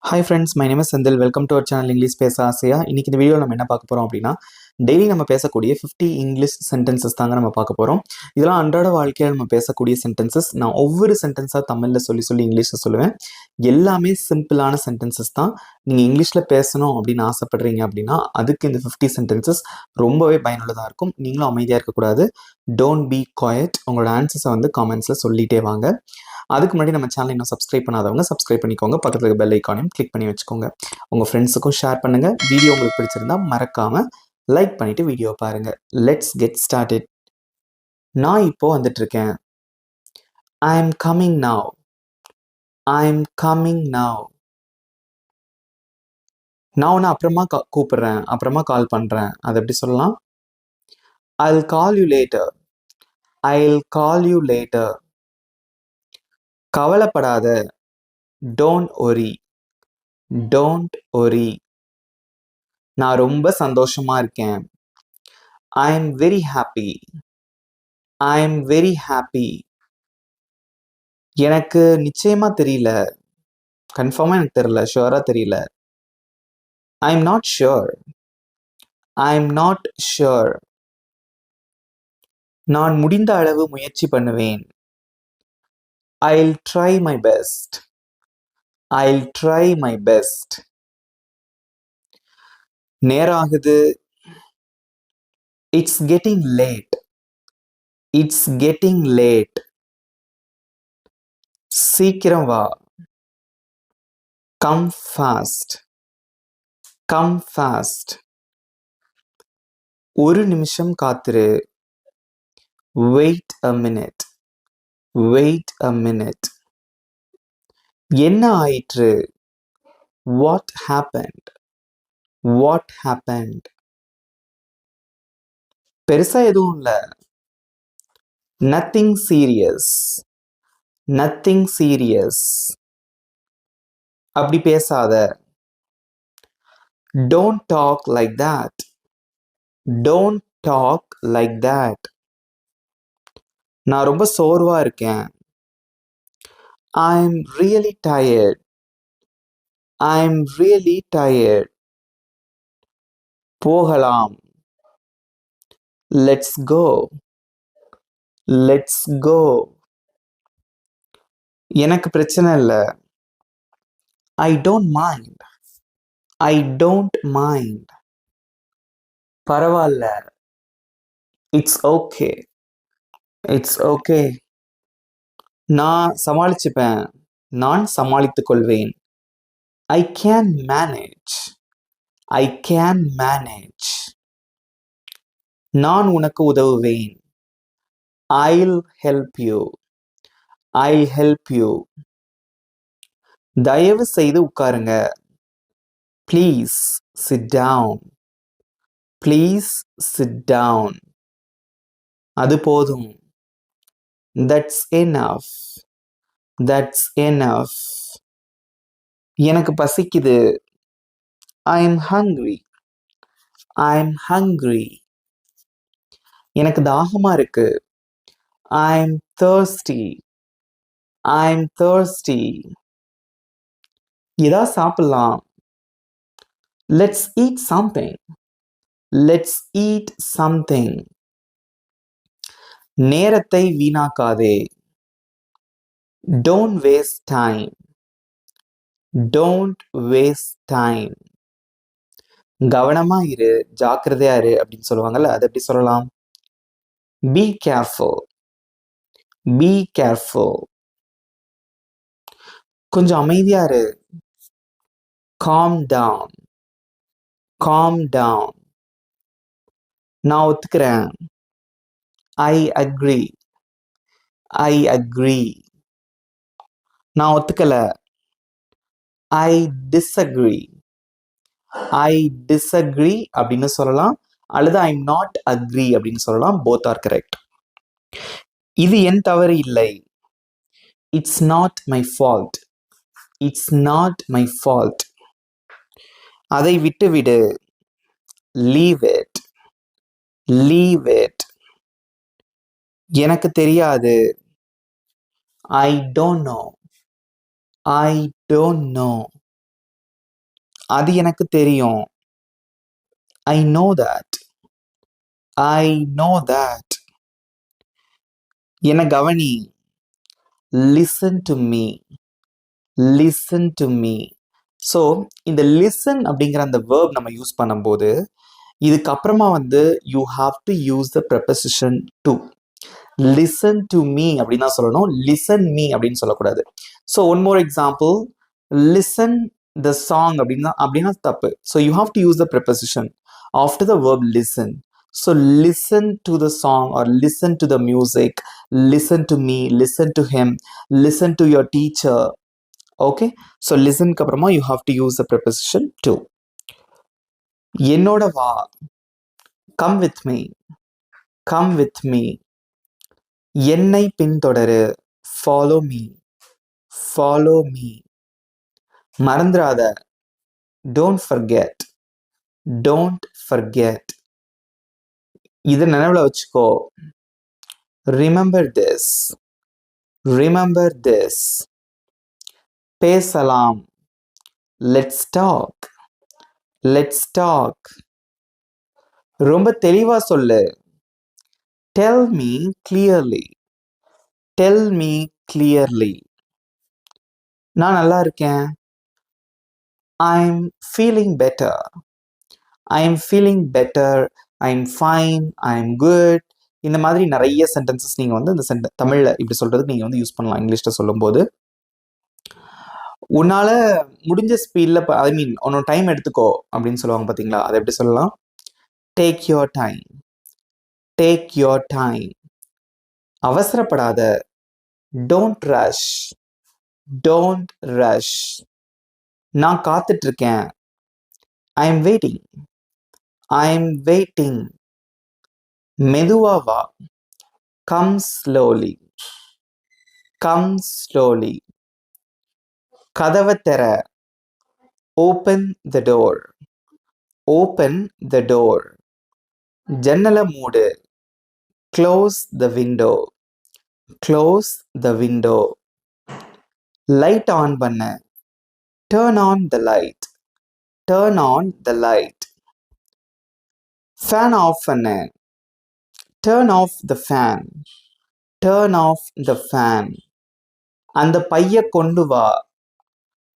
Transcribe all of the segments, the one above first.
Hi friends, my name is Senthil. Welcome to our channel English பேச ஆசையா. இன்னைக்கு இந்த வீடியோவில் நம்ம என்ன பார்க்க போகிறோம் அப்படின்னா, டெய்லி நம்ம பேசக்கூடிய 50 இங்கிலீஷ் சென்டென்சஸ் தாங்க நம்ம பார்க்க போகிறோம். இதெல்லாம் அன்றாட வாழ்க்கையில் நம்ம பேசக்கூடிய சென்டென்சஸ். நான் ஒவ்வொரு சென்டென்ஸாக தமிழில் சொல்லி இங்கிலீஷில் சொல்லுவேன். எல்லாமே சிம்பிளான சென்டென்சஸ் தான். நீங்கள் இங்கிலீஷில் பேசணும் அப்படின்னு ஆசைப்படுறீங்க அப்படின்னா அதுக்கு இந்த 50 சென்டென்சஸ் ரொம்பவே பயனுள்ளதாக இருக்கும். நீங்களும் அமைதியாக இருக்கக்கூடாது. Don't be quiet. உங்களோட ஆன்சர்ஸை வந்து காமெண்ட்ஸில் சொல்லிகிட்டே வாங்க. அதுக்கு முன்னாடி நம்ம சேனல் இன்னும் சப்ஸ்கிரைப் பண்ணாதவங்க சப்ஸ்கிரைப் பண்ணிக்கோங்க. பக்கத்தில் இருக்க பெல் ஐக்கானையும் கிளிக் பண்ணி வச்சுக்கோங்க. உங்கள் ஃப்ரெண்ட்ஸுக்கும் ஷேர் பண்ணுங்கள். வீடியோ உங்களுக்கு பிடிச்சிருந்தா மறக்காமல் லைக் பண்ணிவிட்டு வீடியோ பாருங்கள். Let's get started. நான் இப்போ வந்துட்டுருக்கேன். I am coming now. I am coming now. நான் உன்னை அப்புறமா கூப்பிடுறேன், அப்புறமா கால் பண்ணுறேன். அதை எப்படி சொல்லலாம்? I'll call you later. I'll call you later. கவலைப்படாத. Don't worry. Don't worry. நான் ரொம்ப சந்தோஷமா இருக்கேன். I am very happy. I am very happy. எனக்கு நிச்சயமா தெரியல. கன்ஃபார்மா எனக்கு தெரியல. ஷுவரா தெரியல. I am not sure. I am not sure. நான் முடிந்த அளவு முயற்சி பண்ணுவேன். I'll try my best. I'll try my best. நேராகுது. It's getting late. It's getting late. சீக்கிரம் வா. Come fast. Come fast. ஒரு நிமிஷம் காத்திரு. Wait a minute. Wait a minute. என்ன ஆயிற்று? What happened? What happened? பெருசா எதுவும் இல்ல. Nothing serious. Nothing serious. அப்படி பேசாத. Don't talk like that. Don't talk like that. நான் ரொம்ப சோர்வா இருக்கேன். I'm really tired. I'm really tired. போகலாம். Let's go. Let's go. எனக்கு பிரச்சனை இல்லை. I don't mind. I don't mind. பரவாயில்ல. It's okay. It's okay. நான் சமாளிச்சுப்பேன். நான் சமாளித்துக் கொள்வேன். I can manage. I can manage. நான் உனக்கு உதவுவேன். I'll help you. I'll help you. தயவு செய்து உட்காருங்க. Please sit down. Please sit down. அது போதும். That's enough. That's enough. எனக்கு பசிக்குது. I'm hungry. I'm hungry. எனக்கு தாகமா இருக்கு. I'm thirsty. I'm thirsty. இதா சாப்பிடலாம். Let's eat something. Let's eat something. நேரத்தை வீணாக்காதே. Don't waste time. Don't waste time. கவனமா இரு, ஜாக்கிரதையா இரு அப்படின்னு சொல்லுவாங்கல்ல, அது எப்படி சொல்லலாம்? Be careful. Be careful. கொஞ்சம் அமைதியா இரு. Calm down. Calm down. நான் ஒத்துக்கிறேன். I agree. I agree. நான் ஒத்துக்கல. I disagree. I disagree அப்படின்னு சொல்லலாம், அல்லது I'm not agree அப்படின்னு சொல்லலாம். Both are correct. இது என் தவறு இல்லை. It's not my fault. It's not my fault. அதை விட்டுவிடு. Leave it. Leave it. எனக்கு தெரியாது. I don't know. I don't know. அது எனக்கு தெரியும். I know that. I know that. என்ன கவனி. Listen to me. Listen to me. So இந்த லிசன் அப்படிங்கிற அந்த வேர்ப் நம்ம யூஸ் பண்ணும்போது இதுக்கப்புறமா வந்து you have to use the preposition to. Listen to me அப்படின்னு தான் சொல்லணும், லிசன் மீ அப்படின்னு சொல்லக்கூடாது. So one more example, listen the song அப்படின்னா தப்பு. So you have to use the preposition after the verb listen. So listen to the song or listen to the music, listen to me, listen to him, listen to your teacher. Okay, so லிசனுக்கு அப்புறமா you have to use the preposition to. என்னோட வா, come with me, come with me. என்னை பின்தொடரு, follow me, follow me. மறந்துடாத, don't forget, don't forget. இதை நினைவுல வச்சுக்கோ, remember this, remember this. பேசலாம், let's talk, let's talk. ரொம்ப தெளிவா சொல்லு, tell me clearly, tell me clearly. நான் நல்லா இருக்கேன், I'm feeling better, I'm feeling better, I'm fine, I'm good. இந்த மாதிரி நிறைய சென்டென்சஸ் நீங்கள் வந்து இந்த தமிழில் இப்படி சொல்கிறதுக்கு நீங்கள் வந்து யூஸ் பண்ணலாம். இங்கிலீஷில் சொல்லும்போது உன்னால் முடிஞ்ச ஸ்பீடில் ஐ மீன் உன்னோட டைம் எடுத்துக்கோ அப்படின்னு சொல்லுவாங்க பார்த்தீங்களா, அதை எப்படி சொல்லலாம்? Take your time, take your time. அவசரப்படாத, டோன்ட் ரஷ், டோன்ட் ரஷ். நான் காத்துட்டு இருக்கேன், I am waiting, I am waiting. மெதுவா வா, கம் ஸ்லோலி, கம் ஸ்லோலி. கதவை திற, open the door, open the door. ஜன்னலை மூடு, close the window, close the window. Light on பண்ண, turn on the light, turn on the light. Fan off பண்ண, turn off the fan, turn off the fan. அந்த பைய கொண்டு வா,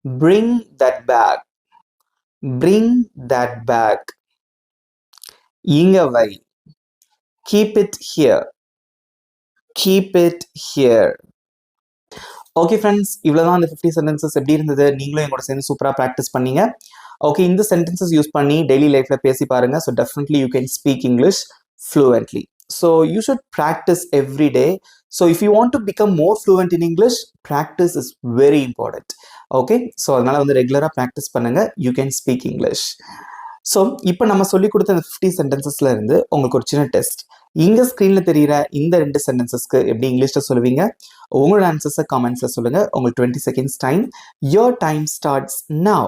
bring that bag, bring that bag. இங்க வை, keep it here, keep it here. Okay friends, இவ்வளோதான் அந்த 50 sentences. எப்படி இருந்தது? நீங்களும் எங்களோட சேர்ந்து சூப்பராக ப்ராக்டிஸ் பண்ணீங்க. ஓகே, இந்த சென்டென்சஸ் யூஸ் பண்ணி டெய்லி லைஃப்பில் பேசி பாருங்கள். So definitely you can speak English fluently. So you should practice every day. So if you want to become more fluent in English, practice is very important. Okay, so அதனால வந்து ரெகுலராக practice பண்ணுங்க, you can speak English. So இப்போ நம்ம சொல்லி கொடுத்த இந்த 50 சென்டென்சஸ்ல இருந்து உங்களுக்கு ஒரு சின்ன டெஸ்ட். இங்க ஸ்க்ரீன்ல தெரியுற இந்த 2 சென்டென்சஸ்க்கு எப்படி இங்கிலீஷ்ல சொல்லுவீங்க? உங்களோட ஆன்சர்ஸை கமெண்ட்ஸ்ல சொல்லுங்க. உங்களுக்கு 20 seconds time. Your time starts now.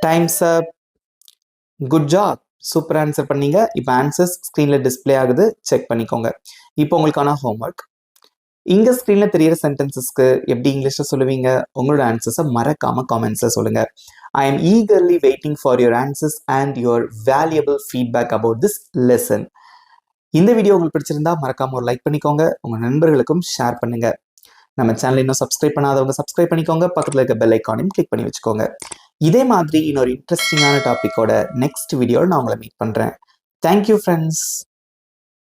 Times up. Good job, super answer பண்ணீங்க. இப்போ ஆன்சர்ஸ் ஸ்க்ரீனில் டிஸ்பிளே ஆகுது, செக் பண்ணிக்கோங்க. இப்போ உங்களுக்கான ஹோம்ஒர்க். இங்கே ஸ்க்ரீனில் தெரியிற சென்டென்சஸ்க்கு எப்படி இங்கிலீஷில் சொல்லுவீங்க? உங்களோட ஆன்சர்ஸை மறக்காம காமெண்ட்ஸில் சொல்லுங்க. I am eagerly waiting for your answers and your valuable feedback about this lesson. இந்த வீடியோ உங்களுக்கு பிடிச்சிருந்தா மறக்காம ஒரு லைக் பண்ணிக்கோங்க, உங்கள் நண்பர்களுக்கும் ஷேர் பண்ணுங்க. நம்ம சேனல் இன்னும் சப்ஸ்கிரைப் பண்ணாதவங்க சப்ஸ்கிரைப் பண்ணிக்கோங்க, பக்கத்தில் இருக்க பெல் ஐக்கானையும் கிளிக் பண்ணி வச்சுக்கோங்க. இதே மாதிரி இன்னொரு இன்ட்ரெஸ்டிங்கான டாப்பிக்கோட நெக்ஸ்ட் வீடியோவில் நான் உங்களை மீட் பண்ணுறேன். Thank you friends.